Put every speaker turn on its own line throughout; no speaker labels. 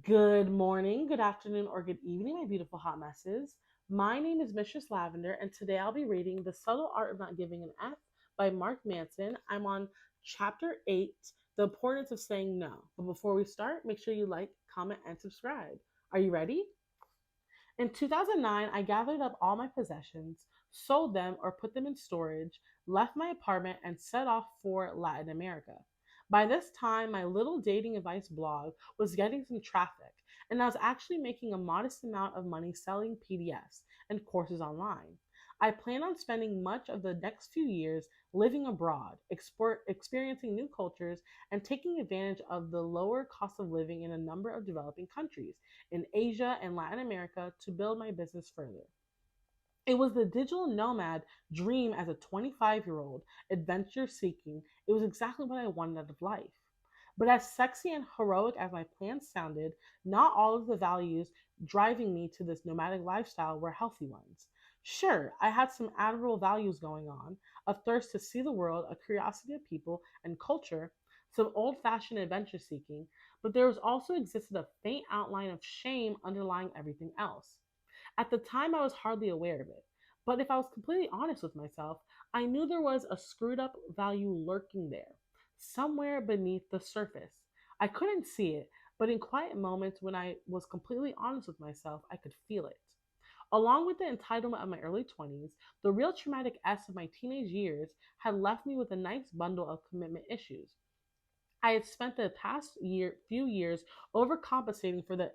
Good morning, good afternoon, or good evening, my beautiful hot messes. My name is Mistress Lavender, and today I'll be reading The Subtle Art of Not Giving an F by Mark Manson. I'm on chapter 8, The Importance of Saying No. But before we start, make sure you like, comment, and subscribe. Are you ready? In 2009, I gathered up all my possessions, sold them or put them in storage, left my apartment, and set off for Latin America. By this time, my little dating advice blog was getting some traffic, and I was actually making a modest amount of money selling PDFs and courses online. I plan on spending much of the next few years living abroad, experiencing new cultures, and taking advantage of the lower cost of living in a number of developing countries in Asia and Latin America to build my business further. It was the digital nomad dream as a 25-year-old adventure seeking. It was exactly what I wanted out of life. But as sexy and heroic as my plans sounded, not all of the values driving me to this nomadic lifestyle were healthy ones. Sure, I had some admirable values going on, a thirst to see the world, a curiosity of people and culture, some old fashioned adventure seeking, but there was also existed a faint outline of shame underlying everything else. At the time, I was hardly aware of it. But if I was completely honest with myself, I knew there was a screwed up value lurking there, somewhere beneath the surface. I couldn't see it, but in quiet moments when I was completely honest with myself, I could feel it. Along with the entitlement of my early 20s, the real traumatic S of my teenage years had left me with a nice bundle of commitment issues. I had spent the past few years overcompensating for the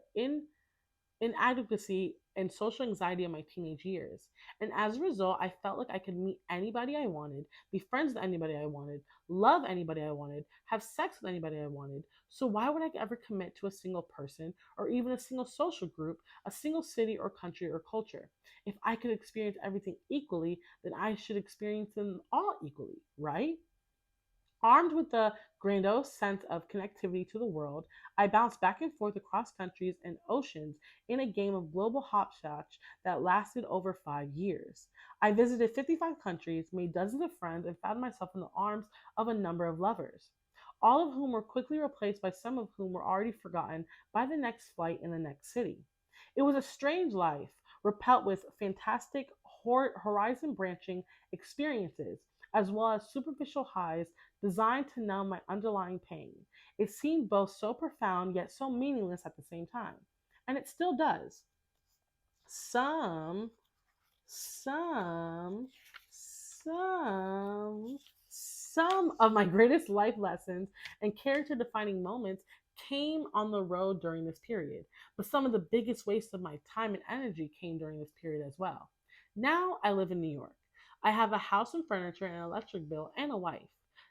inadequacy and social anxiety of my teenage years. And as a result, I felt like I could meet anybody I wanted, be friends with anybody I wanted, love anybody I wanted, have sex with anybody I wanted. So why would I ever commit to a single person or even a single social group, a single city or country or culture? If I could experience everything equally, then I should experience them all equally, right? Armed with the grandiose sense of connectivity to the world, I bounced back and forth across countries and oceans in a game of global hopscotch that lasted over 5 years. I visited 55 countries, made dozens of friends, and found myself in the arms of a number of lovers, all of whom were quickly replaced by some of whom were already forgotten by the next flight in the next city. It was a strange life, repelled with fantastic, horizon branching experiences, as well as superficial highs designed to numb my underlying pain. It seemed both so profound yet so meaningless at the same time. And it still does. Some, some, some of my greatest life lessons and character defining moments came on the road during this period, but some of the biggest waste of my time and energy came during this period as well. Now I live in New York. I have a house and furniture and an electric bill and a wife.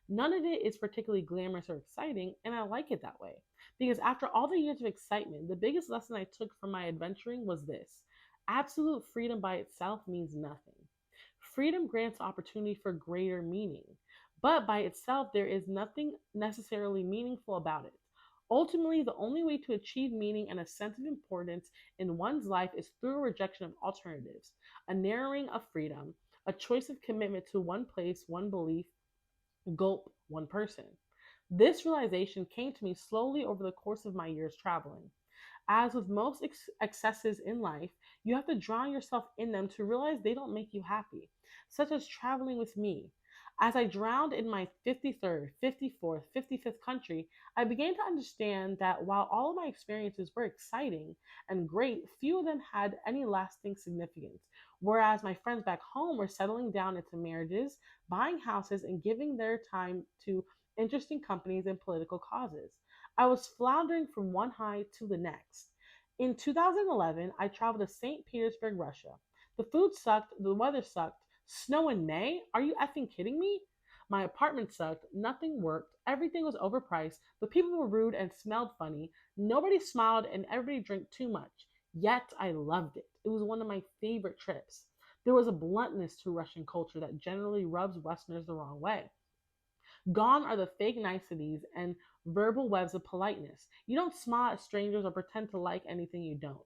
None of it is particularly glamorous or exciting, and I like it that way. Because after all the years of excitement, the biggest lesson I took from my adventuring was this: absolute freedom by itself means nothing. Freedom grants opportunity for greater meaning, but by itself, there is nothing necessarily meaningful about it. Ultimately, the only way to achieve meaning and a sense of importance in one's life is through a rejection of alternatives, a narrowing of freedom, a choice of commitment to one place, one belief, gulp, one person. This realization came to me slowly over the course of my years traveling. As with most excesses in life, you have to drown yourself in them to realize they don't make you happy, such as traveling with me. As I drowned in my 53rd, 54th, 55th country, I began to understand that while all of my experiences were exciting and great, few of them had any lasting significance. Whereas my friends back home were settling down into marriages, buying houses, and giving their time to interesting companies and political causes. I was floundering from one high to the next. In 2011, I traveled to St. Petersburg, Russia. The food sucked, the weather sucked. Snow in May? Are you effing kidding me? My apartment sucked, nothing worked, everything was overpriced, the people were rude and smelled funny, nobody smiled, and everybody drank too much. Yet I loved it. It was one of my favorite trips. There was a bluntness to Russian culture that generally rubs Westerners the wrong way. Gone are the fake niceties and verbal webs of politeness. You don't smile at strangers or pretend to like anything you don't.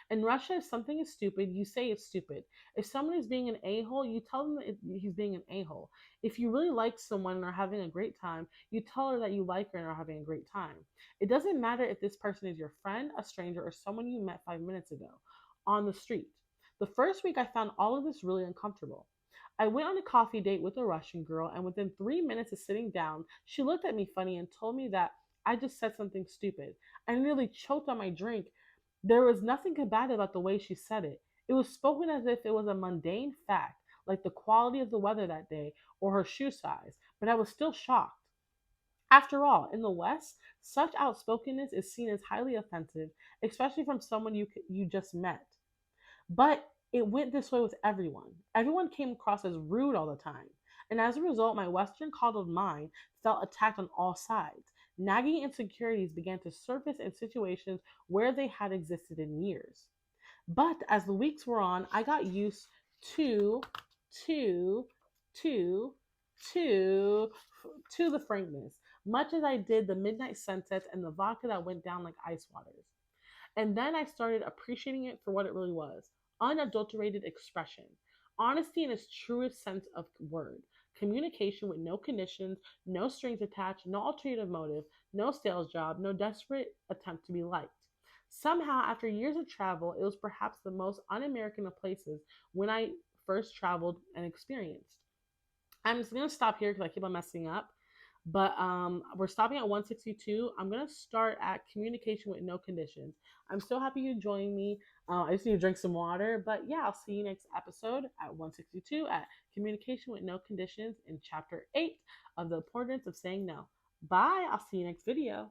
In Russia, if something is stupid, you say it's stupid. If someone is being an a hole, you tell them that he's being an a hole. If you really like someone and are having a great time, you tell her that you like her and are having a great time. It doesn't matter if this person is your friend, a stranger, or someone you met 5 minutes ago on the street. The first week, I found all of this really uncomfortable. I went on a coffee date with a Russian girl, and within 3 minutes of sitting down, she looked at me funny and told me that I just said something stupid. I nearly choked on my drink. There was nothing combative about the way she said it. It was spoken as if it was a mundane fact, like the quality of the weather that day or her shoe size, but I was still shocked. After all, in the West, such outspokenness is seen as highly offensive, especially from someone you just met. But it went this way with everyone. Everyone came across as rude all the time. And as a result, my Western coddled mind felt attacked on all sides. Nagging insecurities began to surface in situations where they had existed in years. But as the weeks were on, I got used to, to, to, to, to the frankness, much as I did the midnight sunsets and the vodka that went down like ice waters. And then I started appreciating it for what it really was: unadulterated expression, honesty in its truest sense of word, communication with no conditions, no strings attached, no alternative motive, no sales job, no desperate attempt to be liked. Somehow, after years of travel, it was perhaps the most un American of places when I first traveled and experienced. I'm just gonna stop here because I keep on messing up. But we're stopping at 162. I'm gonna start at communication with no conditions. I'm so happy you joined me. I just need to drink some water. But yeah, I'll see you next episode at 162 at communication with no conditions in chapter 8 of the importance of saying no. Bye. I'll see you next video.